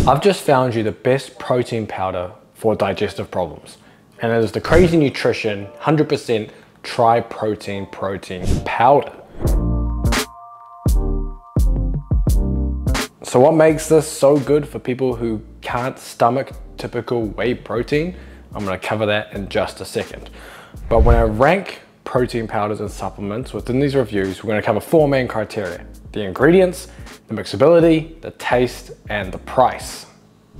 I've just found you the best protein powder for digestive problems. And it is the Crazy Nutrition 100% Tri-Protein Protein Powder. So what makes this so good for people who can't stomach typical whey protein? I'm gonna cover that in just a second. But when I rank protein powders and supplements within these reviews, we're gonna cover 4 main criteria: the ingredients, the mixability, the taste, and the price.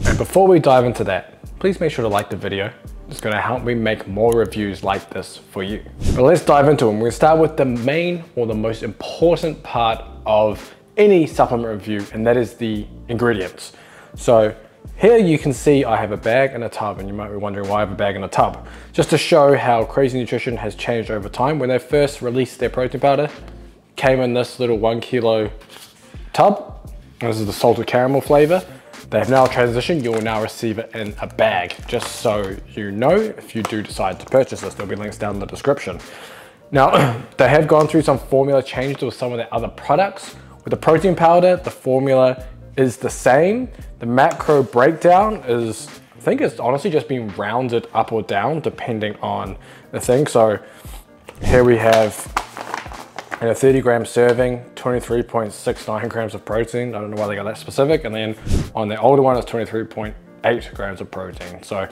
And before we dive into that, please make sure to like the video. It's gonna help me make more reviews like this for you. But let's dive into them. We're gonna start with the main or the most important part of any supplement review, and that is the ingredients. So here you can see I have a bag and a tub, and you might be wondering why I have a bag and a tub. Just to show how Crazy Nutrition has changed over time. When they first released their protein powder, it came in this little 1 kilo tub. And this is the salted caramel flavor. They have now transitioned. You will now receive it in a bag, just so you know if you do decide to purchase this. There'll be links down in the description. Now, they have gone through some formula changes with some of their other products. With the protein powder, the formula is the same. The macro breakdown is, I think it's honestly just being rounded up or down depending on the thing. So here we have in a 30-gram serving, 23.69 grams of protein. I don't know why they got that specific. And then on the older one, it's 23.8 grams of protein. So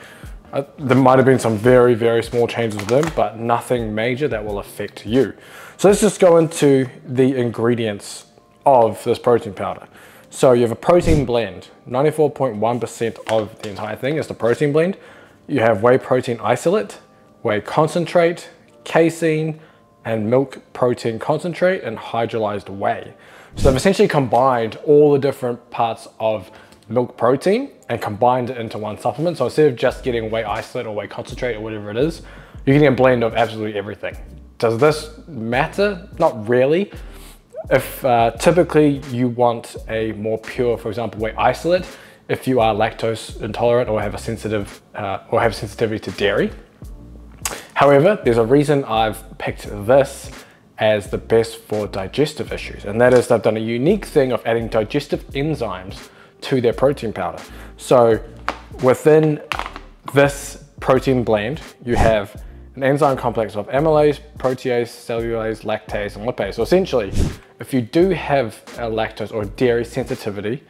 there might have been some very, very small changes with them, but nothing major that will affect you. So let's just go into the ingredients of this protein powder. So you have a protein blend. 94.1% of the entire thing is the protein blend. You have whey protein isolate, whey concentrate, casein, and milk protein concentrate, and hydrolyzed whey. So they've essentially combined all the different parts of milk protein and combined it into one supplement. So instead of just getting whey isolate or whey concentrate or whatever it is, you're getting a blend of absolutely everything. Does this matter? Not really. If typically you want a more pure, for example, whey isolate, if you are lactose intolerant or have a sensitivity to dairy. However, there's a reason I've picked this as the best for digestive issues, and that is they've done a unique thing of adding digestive enzymes to their protein powder. So within this protein blend, you have an enzyme complex of amylase, protease, cellulase, lactase, and lipase. So essentially, if you do have a lactose or dairy sensitivity,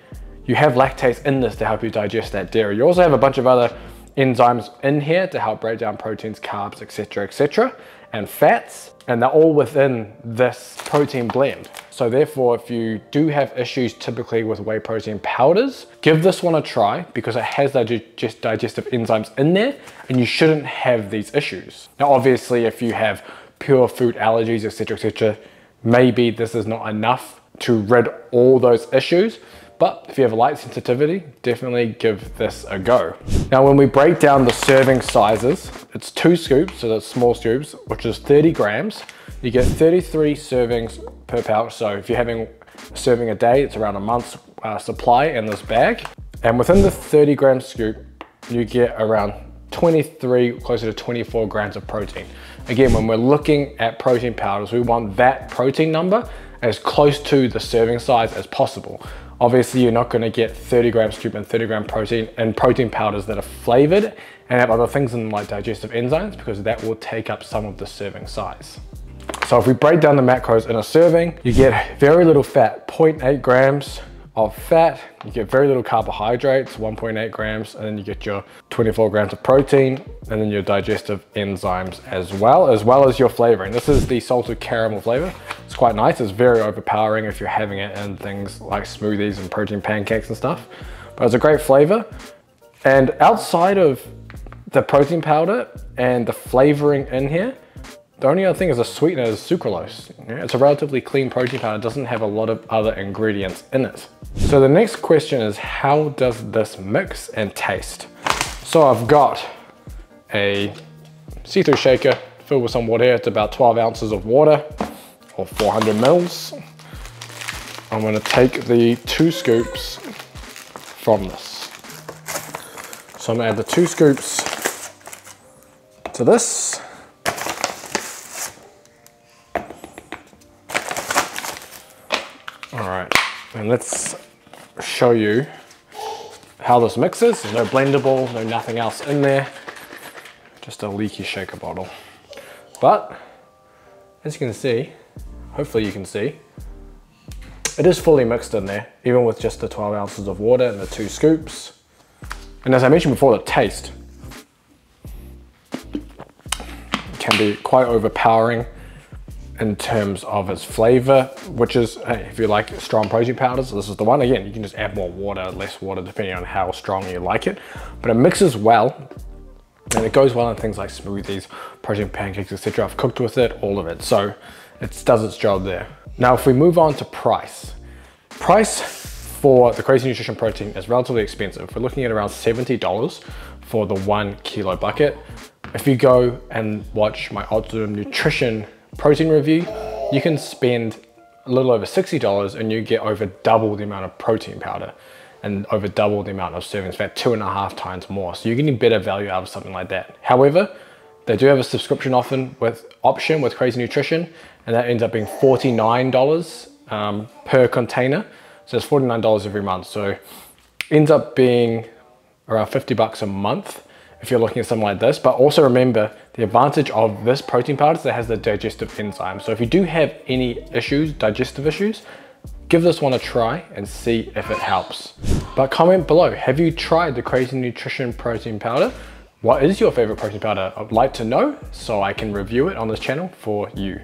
you have lactase in this to help you digest that dairy. You also have a bunch of other enzymes in here to help break down proteins, carbs, etc., and fats, and they're all within this protein blend. So therefore, if you do have issues typically with whey protein powders, give this one a try because it has digestive enzymes in there and you shouldn't have these issues. Now, obviously, if you have pure food allergies, etc., maybe this is not enough to rid all those issues. But if you have a light sensitivity, definitely give this a go. Now, when we break down the serving sizes, it's 2 scoops, so that's small scoops, which is 30 grams. You get 33 servings per pouch. So if you're having a serving a day, it's around a month's supply in this bag. And within the 30 gram scoop, you get around 23, closer to 24 grams of protein. Again, when we're looking at protein powders, we want that protein number as close to the serving size as possible. Obviously, you're not going to get 30 gram scoop and 30 gram protein and protein powders that are flavored and have other things in them like digestive enzymes, because that will take up some of the serving size. So if we break down the macros in a serving, you get very little fat, 0.8 grams of fat, you get very little carbohydrates, 1.8 grams, and then you get your 24 grams of protein, and then your digestive enzymes as well as your flavoring. This is the salted caramel flavor. It's quite nice. It's very overpowering if you're having it in things like smoothies and protein pancakes and stuff, but it's a great flavor. And outside of the protein powder and the flavoring in here, the only other thing is the sweetener is sucralose. It's a relatively clean protein powder. It doesn't have a lot of other ingredients in it. So the next question is, how does this mix and taste? So I've got a see-through shaker filled with some water here. It's about 12 ounces of water, or 400 mils. I'm gonna take the 2 scoops from this. So I'm gonna add the 2 scoops to this. All right, and let's show you how this mixes. There's no blender ball, no nothing else in there. Just a leaky shaker bottle. But as you can see, hopefully you can see, it is fully mixed in there, even with just the 12 ounces of water and the 2 scoops. And as I mentioned before, the taste can be quite overpowering in terms of its flavor, which is, hey, if you like strong protein powders, this is the one. Again, you can just add more water, less water, depending on how strong you like it. But it mixes well, and it goes well in things like smoothies, protein pancakes, etc. I've cooked with it, all of it. So it does its job there. Now, if we move on to price for the Crazy Nutrition protein is relatively expensive. We're looking at around $70 for the 1 kilo bucket. If you go and watch my Optimum Nutrition protein review, you can spend a little over $60 and you get over double the amount of protein powder and over double the amount of servings, about 2.5 times more. So you're getting better value out of something like that. However, they do have a subscription option with Crazy Nutrition, and that ends up being $49 per container. So it's $49 every month. So ends up being around 50 bucks a month if you're looking at something like this. But also remember, the advantage of this protein powder is that it has the digestive enzyme. So if you do have any issues, digestive issues, give this one a try and see if it helps. But comment below, have you tried the Crazy Nutrition protein powder? What is your favorite protein powder? I'd like to know so I can review it on this channel for you.